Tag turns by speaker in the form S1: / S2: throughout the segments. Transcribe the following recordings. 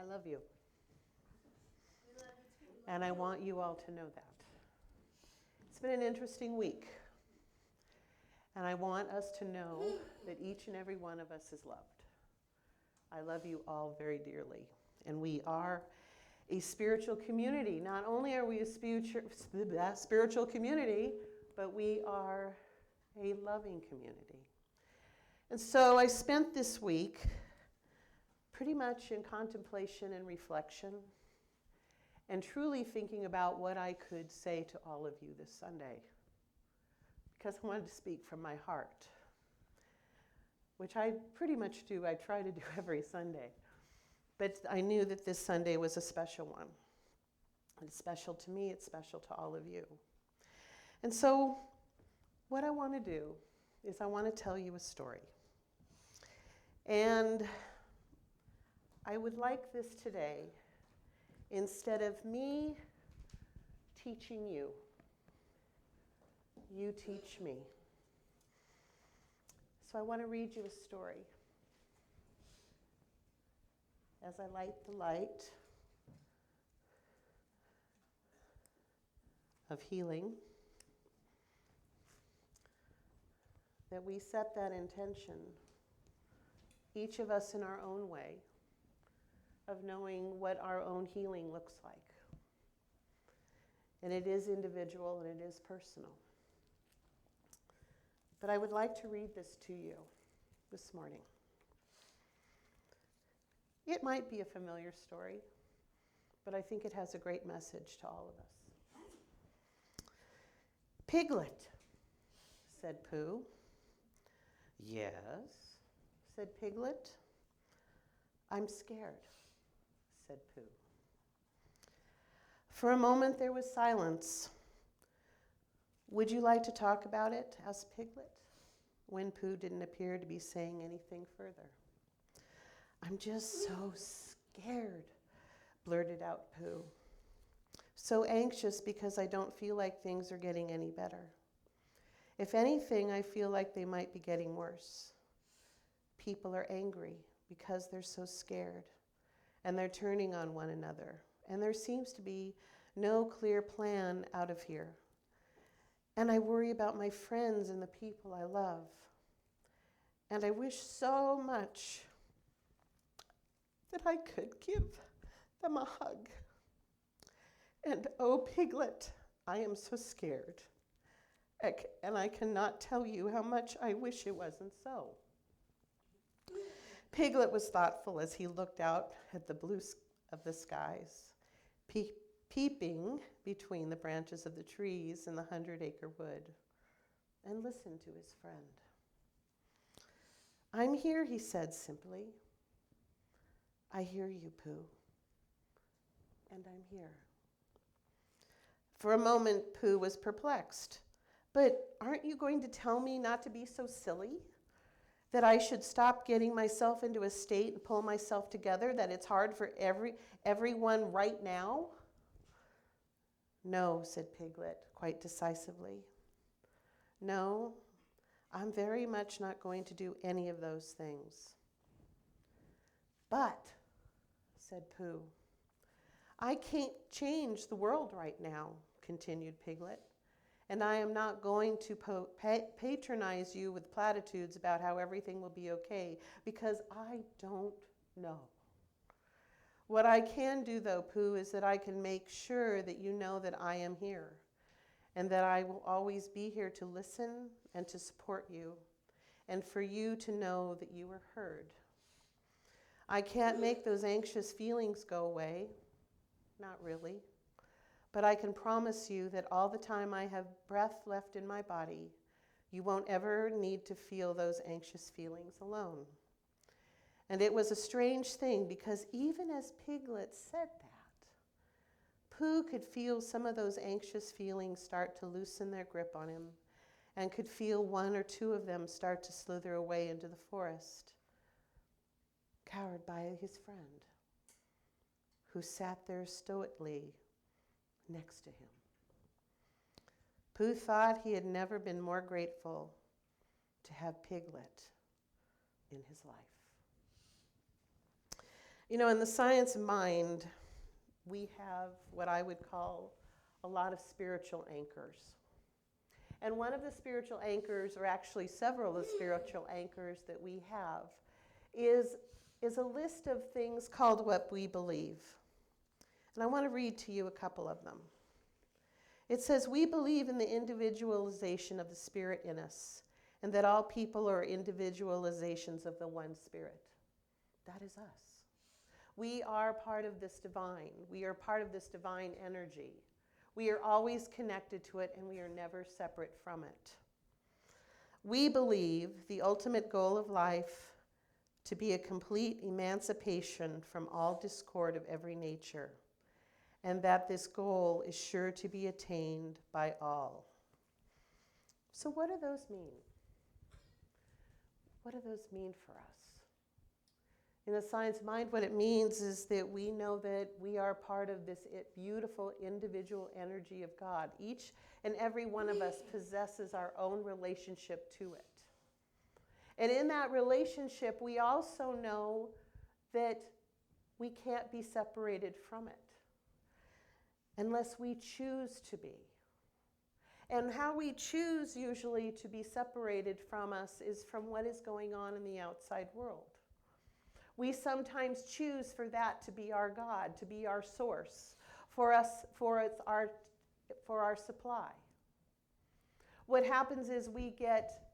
S1: I love you.
S2: We love you too.
S1: And I want you all to know that. It's been an interesting week. And I want us to know that each and every one of us is loved. I love you all very dearly. And we are a spiritual community. Not only are we a spiritual community, but we are a loving community. And so I spent this week pretty much in contemplation and reflection and truly thinking about what I could say to all of you this Sunday, because I wanted to speak from my heart, which I pretty much do. I try to do every Sunday. But I knew that this Sunday was a special one. It's special to me. It's special to all of you. And so what I want to do is I want to tell you a story. And I would like this today, instead of me teaching you, you teach me. So I want to read you a story. As I light the light of healing, that we set that intention, each of us in our own way, of knowing what our own healing looks like. And it is individual and it is personal. But I would like to read this to you this morning. It might be a familiar story, but I think it has a great message to all of us. Piglet, said Pooh. Yes, said Piglet. I'm scared, said Pooh. For a moment there was silence. Would you like to talk about it? Asked Piglet, when Pooh didn't appear to be saying anything further. I'm just so scared, blurted out Pooh. So anxious because I don't feel like things are getting any better. If anything, I feel like they might be getting worse. People are angry because they're so scared, and they're turning on one another, and there seems to be no clear plan out of here. And I worry about my friends and the people I love. And I wish so much that I could give them a hug. And oh, Piglet, I am so scared. And I cannot tell you how much I wish it wasn't so. Piglet was thoughtful as he looked out at the blue of the skies, peeping between the branches of the trees in the 100-acre wood, and listened to his friend. I'm here, he said simply. I hear you, Pooh, and I'm here. For a moment, Pooh was perplexed. But aren't you going to tell me not to be so silly? That I should stop getting myself into a state and pull myself together? That it's hard for everyone right now? No, said Piglet, quite decisively. No, I'm very much not going to do any of those things. But, said Pooh, I can't change the world right now, continued Piglet. And I am not going to patronize you with platitudes about how everything will be okay, because I don't know. What I can do, though, Pooh, is that I can make sure that you know that I am here, and that I will always be here to listen and to support you, and for you to know that you are heard. I can't make those anxious feelings go away, not really. But I can promise you that all the time I have breath left in my body, you won't ever need to feel those anxious feelings alone. And it was a strange thing, because even as Piglet said that, Pooh could feel some of those anxious feelings start to loosen their grip on him, and could feel one or two of them start to slither away into the forest, cowered by his friend, who sat there stoically next to him. Pooh thought he had never been more grateful to have Piglet in his life. You know, in the science of mind, we have what I would call a lot of spiritual anchors. And one of the spiritual anchors, or actually several of the spiritual anchors that we have, is a list of things called what we believe. And I want to read to you a couple of them. It says, we believe in the individualization of the Spirit in us, and that all people are individualizations of the one Spirit. That is us. We are part of this divine. We are part of this divine energy. We are always connected to it, and we are never separate from it. We believe the ultimate goal of life to be a complete emancipation from all discord of every nature, and that this goal is sure to be attained by all. So what do those mean? What do those mean for us? In the science of mind, what it means is that we know that we are part of this beautiful individual energy of God. Each and every one of us possesses our own relationship to it. And in that relationship, we also know that we can't be separated from it unless we choose to be. And how we choose usually to be separated from us is from what is going on in the outside world. We sometimes choose for that to be our God, to be our source, for our supply. What happens is we get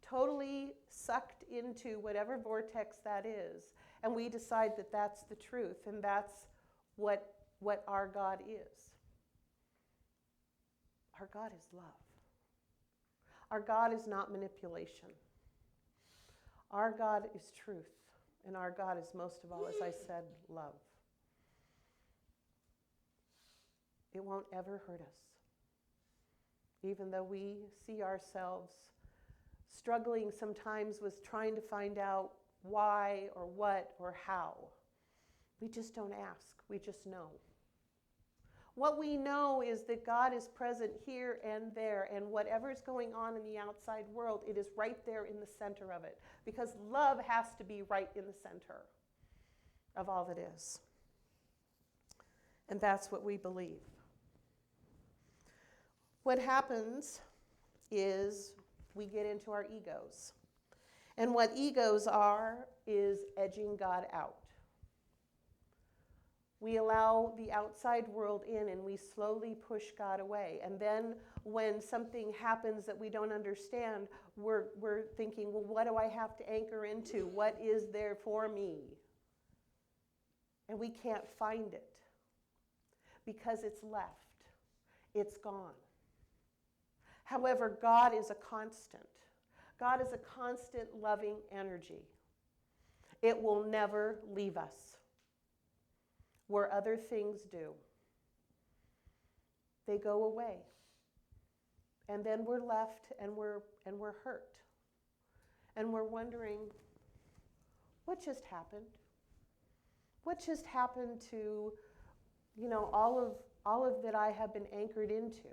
S1: totally sucked into whatever vortex that is, and we decide that that's the truth, and that's what our God is. Our God is love. Our God is not manipulation. Our God is truth. And our God is most of all, as I said, love. It won't ever hurt us. Even though we see ourselves struggling sometimes with trying to find out why or what or how. We just don't ask. We just know. What we know is that God is present here and there, and whatever is going on in the outside world, it is right there in the center of it, because love has to be right in the center of all that is. And that's what we believe. What happens is we get into our egos. And what egos are is edging God out. We allow the outside world in, and we slowly push God away. And then when something happens that we don't understand, we're thinking, well, what do I have to anchor into? What is there for me? And we can't find it because it's left. It's gone. However, God is a constant. God is a constant loving energy. It will never leave us. Where other things do. They go away. And then we're left and we're hurt. And we're wondering, what just happened? What just happened to, all of that I have been anchored into?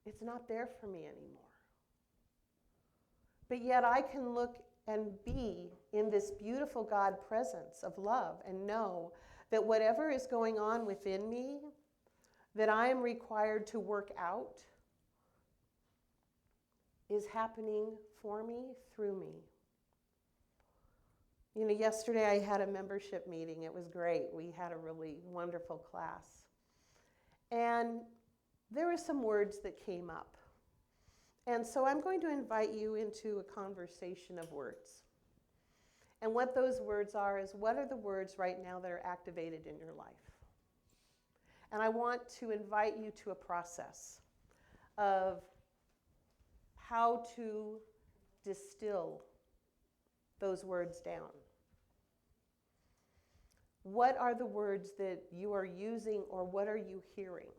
S1: It's not there for me anymore. But yet I can look and be in this beautiful God presence of love and know that whatever is going on within me that I am required to work out is happening for me, through me. Yesterday I had a membership meeting. It was great. We had a really wonderful class. And there were some words that came up. And so I'm going to invite you into a conversation of words. And what those words are is, what are the words right now that are activated in your life? And I want to invite you to a process of how to distill those words down. What are the words that you are using, or what are you hearing?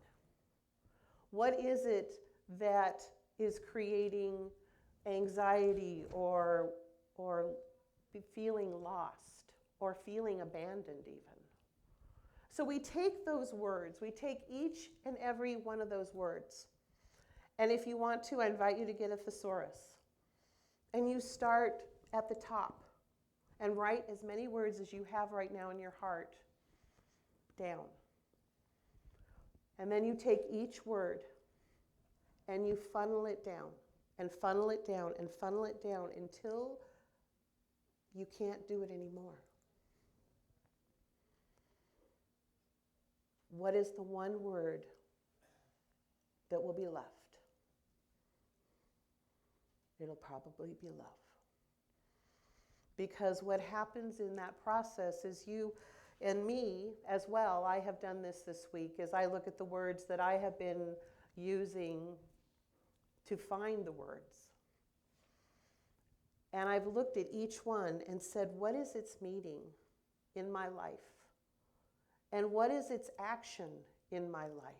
S1: What is it that is creating anxiety or feeling lost or feeling abandoned even? So we take those words, we take each and every one of those words. And if you want to, I invite you to get a thesaurus. And you start at the top. And write as many words as you have right now in your heart down. And then you take each word and you funnel it down and funnel it down and funnel it down until you can't do it anymore. What is the one word that will be left? It'll probably be love. Because what happens in that process is you and me as well, I have done this week, as I look at the words that I have been using to find the words. And I've looked at each one and said, what is its meaning in my life? And what is its action in my life?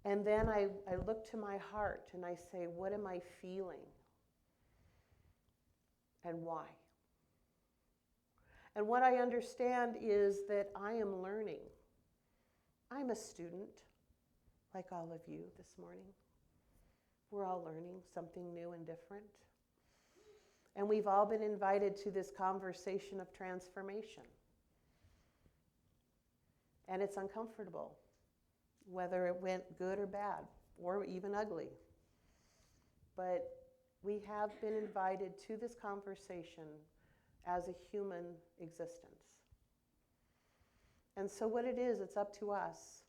S1: And then I look to my heart and I say, what am I feeling? And why? And what I understand is that I am learning. I'm a student, like all of you this morning. We're all learning something new and different. And we've all been invited to this conversation of transformation. And it's uncomfortable, whether it went good or bad, or even ugly. But we have been invited to this conversation as a human existence. And so what it is, it's up to us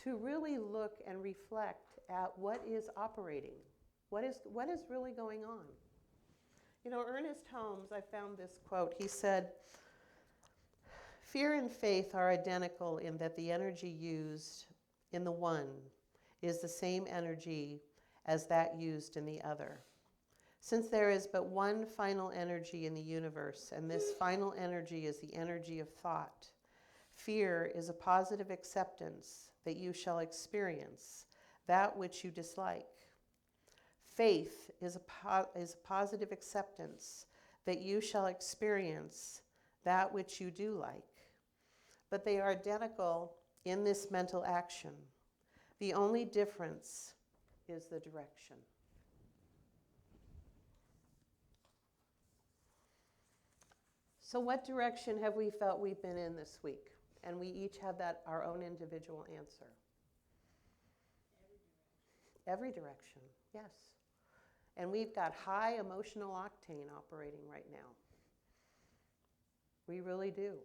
S1: to really look and reflect at what is operating, what is really going on. You know, Ernest Holmes, I found this quote. He said, "Fear and faith are identical in that the energy used in the one is the same energy as that used in the other. Since there is but one final energy in the universe, and this final energy is the energy of thought, fear is a positive acceptance that you shall experience that which you dislike. Faith is a positive acceptance that you shall experience that which you do like. But they are identical in this mental action. The only difference is the direction." So what direction have we felt we've been in this week? And we each have our own individual answer. Every direction, yes. And we've got high emotional octane operating right now. We really do.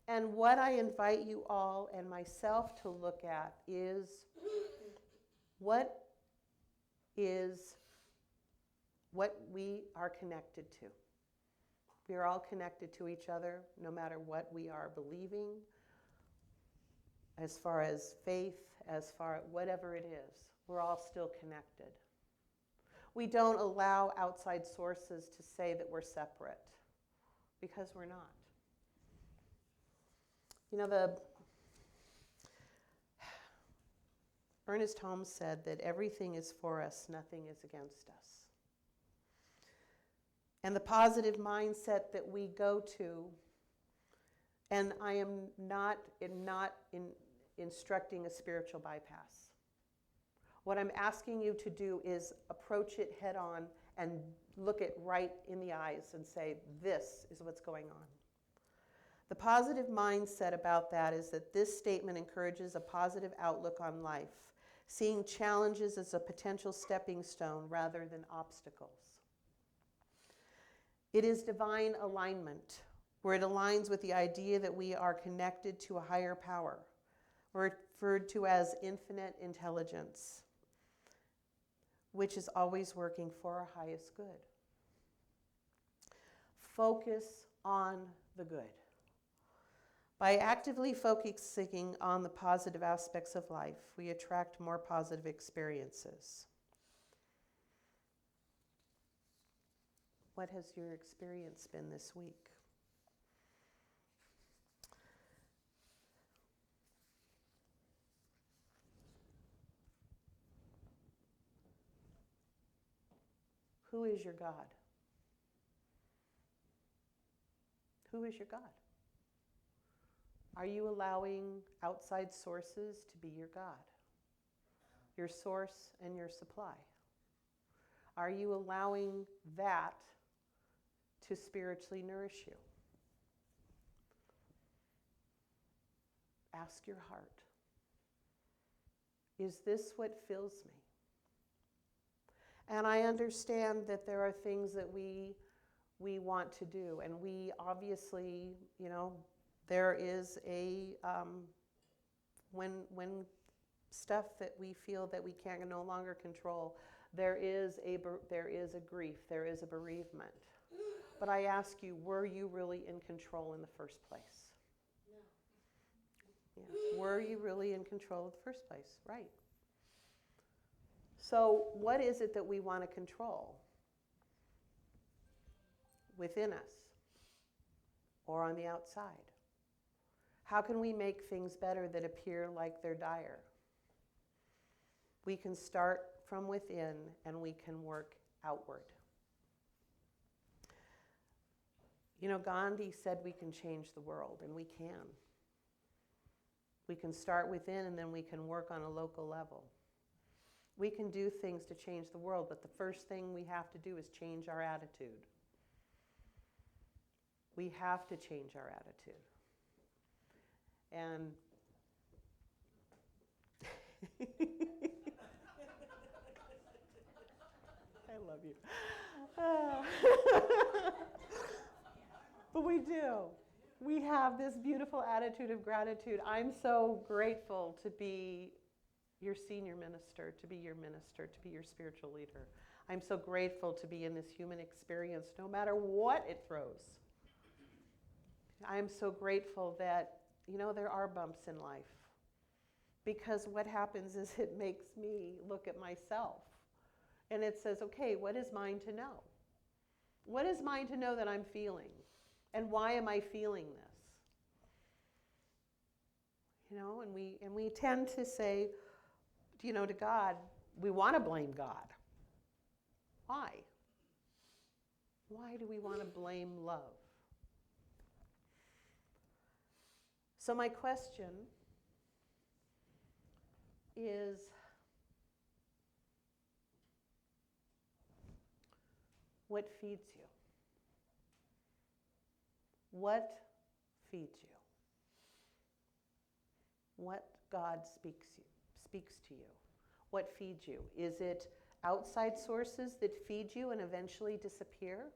S1: And what I invite you all and myself to look at is what we are connected to. We are all connected to each other, no matter what we are believing, as far as faith, as far whatever it is. We're all still connected. We don't allow outside sources to say that we're separate, because we're not. You know, Ernest Holmes said that everything is for us, nothing is against us. And the positive mindset that we go to, and I am not instructing a spiritual bypass. What I'm asking you to do is approach it head on and look it right in the eyes and say, this is what's going on. The positive mindset about that is that this statement encourages a positive outlook on life, seeing challenges as a potential stepping stone rather than obstacles. It is divine alignment, where it aligns with the idea that we are connected to a higher power, referred to as infinite intelligence, which is always working for our highest good. Focus on the good. By actively focusing on the positive aspects of life, we attract more positive experiences. What has your experience been this week? Who is your God? Who is your God? Are you allowing outside sources to be your God? Your source and your supply? Are you allowing that to spiritually nourish you. Ask your heart, is this what fills me? And I understand that there are things that we want to do, and we obviously, there is a, when stuff that we feel that we can no longer control, there is a grief, there is a bereavement. But I ask you, were you really in control in the first place? No. Yeah. Were you really in control in the first place? Right. So what is it that we want to control within us or on the outside? How can we make things better that appear like they're dire? We can start from within and we can work outward. Gandhi said we can change the world, and we can. We can start within and then we can work on a local level. We can do things to change the world, but the first thing we have to do is change our attitude. We have to change our attitude. And I love you. But we do. We have this beautiful attitude of gratitude. I'm so grateful to be your senior minister, to be your minister, to be your spiritual leader. I'm so grateful to be in this human experience, no matter what it throws. I'm so grateful that, there are bumps in life. Because what happens is it makes me look at myself. And it says, okay, what is mine to know? What is mine to know that I'm feeling? And why am I feeling this? And we tend to say, to God, we want to blame God. Why? Why do we want to blame love? So my question is, what feeds you? What feeds you? What God speaks to you? What feeds you? Is it outside sources that feed you and eventually disappear?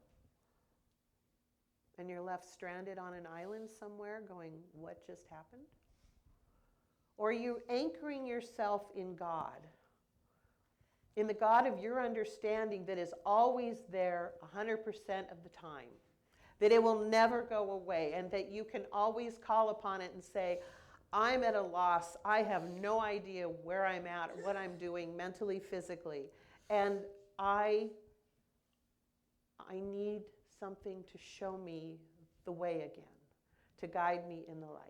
S1: And you're left stranded on an island somewhere going, what just happened? Or are you anchoring yourself in God? In the God of your understanding that is always there 100% of the time. That it will never go away, and that you can always call upon it and say, I'm at a loss. I have no idea where I'm at, what I'm doing mentally, physically. And I need something to show me the way again, to guide me in the light.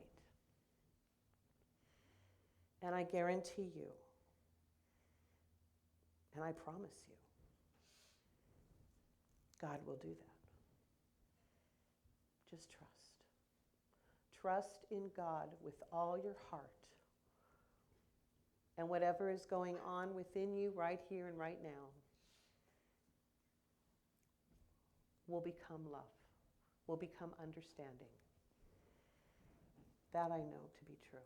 S1: And I guarantee you, and I promise you, God will do that. Just trust. Trust in God with all your heart. And whatever is going on within you right here and right now will become love, will become understanding. That I know to be true.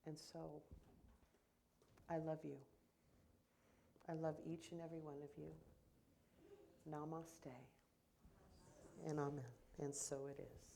S1: And so, I love you. I love each and every one of you. Namaste. And amen. And so it is.